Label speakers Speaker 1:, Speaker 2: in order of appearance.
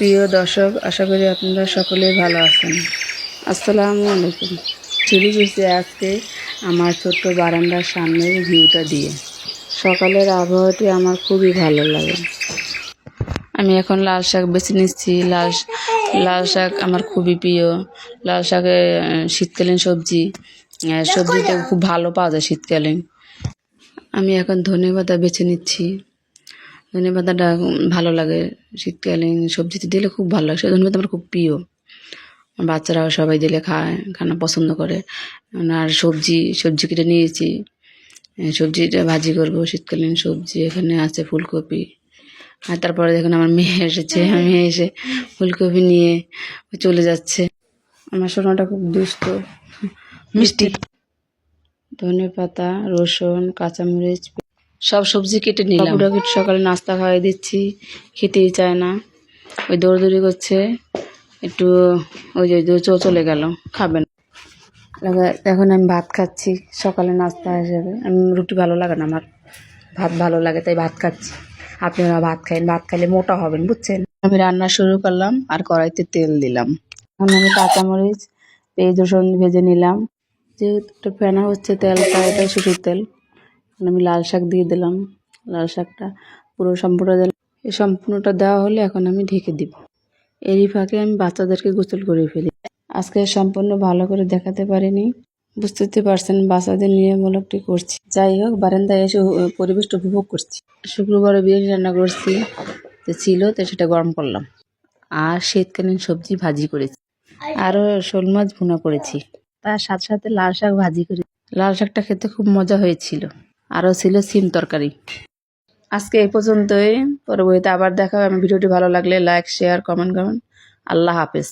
Speaker 1: প্রিয় দর্শক, আশা করি আপনারা সকলেই ভালো আছেন। আসসালামু আলাইকুম। শুরু করছি আজকে আমার ছোট্ট বারান্দার সামনের ভিউটা দিয়ে। সকালের আবহাওয়াটি আমার খুবই ভালো লাগে। আমি এখন লাল শাক বেছে নিচ্ছি। লাল শাক আমার খুবই প্রিয়। লাল শাকে শীতকালীন সবজিতে খুব ভালো পাওয়া যায় শীতকালীন। আমি এখন ধনেপাতা বেছে নিচ্ছি। ধনেপাতাটা ভালো লাগে, শীতকালীন সবজিতে দিলে খুব ভালো লাগে। ধনেপাতা আমার খুব প্রিয়। বাচ্চারাও সবাই দিলে খানা পছন্দ করে। আর সবজি কেটে নিয়েছি, সবজিটা ভাজি করব। শীতকালীন সবজি এখানে আছে ফুলকপি। আর তারপরে দেখুন আমার মেয়ে এসেছে, মেয়ে এসে ফুলকপি নিয়ে চলে যাচ্ছে। আমার সোনাটা খুব দুষ্ট, মিষ্টি। ধনেপাতা, রসুন, কাঁচামরিচ সব সবজি কেটে নিলাম। সকালে নাস্তা খাওয়াই দিচ্ছি, খেতেই চায় না, ওই দৌড়দৌড়ি করছে। একটু ওই যে চলে গেল, খাবে না। এখন আমি ভাত খাচ্ছি, সকালে নাস্তা হিসেবে। রুটি ভালো লাগে না আমার, ভাত ভালো লাগে, তাই ভাত খাচ্ছি। আপনারা ভাত খাইন, ভাত খাইলে মোটা হবেন, বুঝছেন। আমি রান্না শুরু করলাম আর কড়াইতে তেল দিলাম। এখন আমি কাঁচামরিচ, পেঁয়াজ, রসুন ভেজে নিলাম। যেহেতু ফেনা হচ্ছে তেলটা, এটা সরষের তেল। এখন আমি লাল শাক দিয়ে দিলাম। লাল শাকটা পুরো সম্পূর্ণ দিলাম। এই সম্পূর্ণটা দেওয়া হলে এখন আমি ঢেকে দিব। এরই ফাঁকে আমি বাচ্চাদেরকে গোসল করে ফেলি। আজকে সম্পূর্ণ ভালো করে দেখাতে পারিনি, বুঝতে পারছেন। বাচ্চাদের নিয়ে ব্লগটি করছি। যাই হোক, বারান্দায় এসে পরিবেশটা উপভোগ করছি। শুক্রবারে বিরিয়ানি রান্না করছি, তো সেটা গরম করলাম। আর শীতকালীন সবজি ভাজি করেছি, আরও শোল মাছ ভুনা করেছি। তার সাথে সাথে লাল শাক ভাজি করেছি। লাল শাকটা খেতে খুব মজা হয়েছিল। আরও ছিল সিম তরকারি। আজকে এই পর্যন্তই। পরবর্তীতে আবার দেখা হবে। আমার ভিডিওটি ভালো লাগলে লাইক, শেয়ার, কমেন্ট করুন। আল্লাহ হাফেজ।